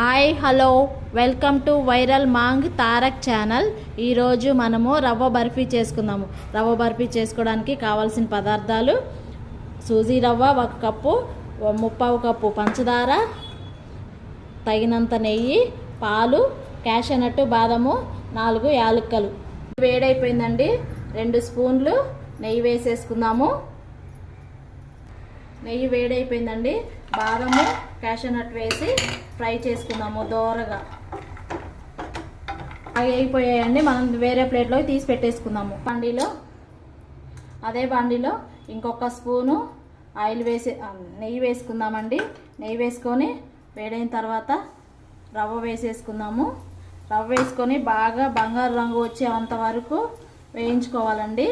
Hi hello welcome to viral మాంగ్ Tarak channel. ఈరోజు మనము రవ్వ బర్ఫీ చేసుకుందాము. రవ్వ బర్ఫీ చేసుకోవడానికి కావాల్సిన పదార్థాలు: సూజీ రవ్వ 1 కప్పు, 1/4 కప్పు పంచదార, తగినంత నెయ్యి, పాలు, క్యాషనట్, బాదము, 4 యాలక్కలు. వేడైపోయిందండి. 2 స్పూన్లు నెయ్యి వేసేసుకుందాము. నెయ్యి వేడైపోయిందండి. బాదము, క్యాషనట్ వేసి ఫ్రై చేసుకుందాము దోరగా. అవి అయిపోయాయండి. మనం వేరే ప్లేట్లో తీసి పెట్టేసుకుందాము. అదే బండిలో ఇంకొక స్పూను నెయ్యి వేసుకుందామండి. నెయ్యి వేసుకొని వేడైన తర్వాత రవ్వ వేసేసుకుందాము. రవ్వ వేసుకొని బాగా బంగారు రంగు వచ్చేంత వరకు వేయించుకోవాలండి.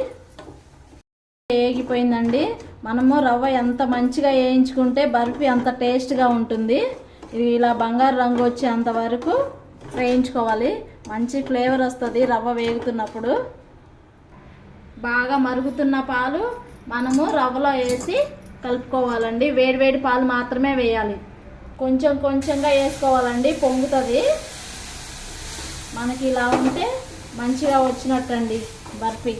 వేగిపోయిందండి. మనము రవ్వ ఎంత మంచిగా వేయించుకుంటే బర్ఫీ అంత టేస్ట్గా ఉంటుంది. ఇది ఇలా బంగారు రంగు వచ్చేంత వరకు వేయించుకోవాలి. మంచి ఫ్లేవర్ వస్తుంది రవ్వ వేగుతున్నప్పుడు. బాగా మరుగుతున్న పాలు మనము రవ్వలో వేసి కలుపుకోవాలండి. వేడివేడి పాలు మాత్రమే వేయాలి. కొంచెం కొంచెంగా వేసుకోవాలండి, పొంగుతుంది. మనకి ఇలా ఉంటే మంచిగా వచ్చినట్టండి బర్ఫీ.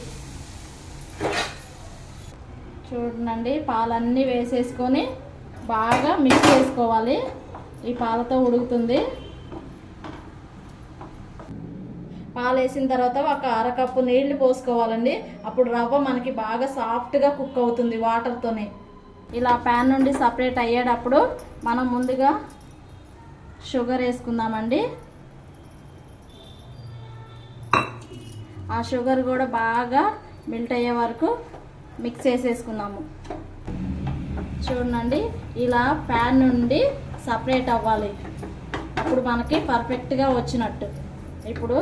చూడండి, పాలన్నీ వేసేసుకొని బాగా మిక్స్ చేసుకోవాలి. ఈ పాలతో ఉడుకుతుంది. పాలు వేసిన తర్వాత 1/2 కప్పు నీళ్లు పోసుకోవాలండి. అప్పుడు రవ్వ మనకి బాగా సాఫ్ట్గా కుక్ అవుతుంది వాటర్తోనే. ఇలా ప్యాన్ నుండి సపరేట్ అయ్యేటప్పుడు మనం ముందుగా షుగర్ వేసుకుందామండి. ఆ షుగర్ కూడా బాగా మెల్ట్ అయ్యే వరకు మిక్స్ చేసేసుకున్నాము. చూడండి, ఇలా ప్యాన్ నుండి సపరేట్ అవ్వాలి. అప్పుడు మనకి పర్ఫెక్ట్గా వచ్చినట్టు. ఇప్పుడు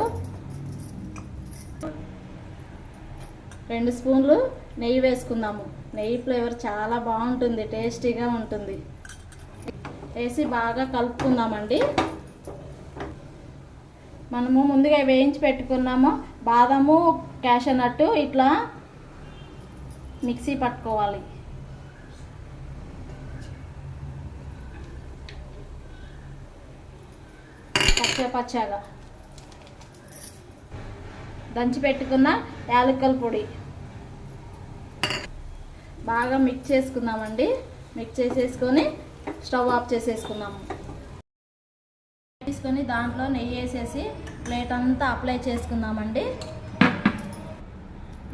2 స్పూన్లు నెయ్యి వేసుకుందాము. నెయ్యి ఫ్లేవర్ చాలా బాగుంటుంది, టేస్టీగా ఉంటుంది. వేసి బాగా కలుపుకుందామండి. మనము ముందుగా వేయించి పెట్టుకున్నాము బాదము, క్యాషనట్ ఇట్లా మిక్సీ పట్టుకోవాలి. పచ్చగా దంచి పెట్టుకున్న యాలక్కల పొడి బాగా మిక్స్ చేసుకుందామండి. మిక్స్ చేసేసుకొని స్టవ్ ఆఫ్ చేసేసుకుందాము. తీసుకొని దాంట్లో నెయ్యి వేసేసి ప్లేట్ అంతా అప్లై చేసుకుందామండి.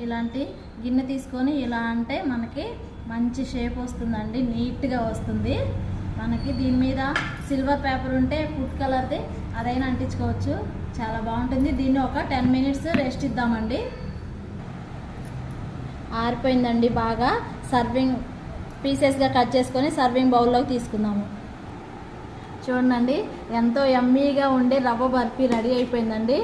ఇలాంటి గిన్నె తీసుకొని ఇలా అంటే మనకి మంచి షేప్ వస్తుందండి, నీట్గా వస్తుంది. మనకి దీని మీద సిల్వర్ పేపర్ ఉంటే ఫుడ్ కలర్ది అదైనా అంటించుకోవచ్చు. చాలా బాగుంటుంది. దీన్ని ఒక 10 మినిట్స్ రెస్ట్ ఇద్దామండి. ఆరిపోయిందండి బాగా. సర్వింగ్ పీసెస్గా కట్ చేసుకొని సర్వింగ్ బౌల్లోకి తీసుకుందాము. చూడండి, ఎంతో యమ్మీగా ఉండే రవ్వ బర్ఫీ రెడీ అయిపోయిందండి.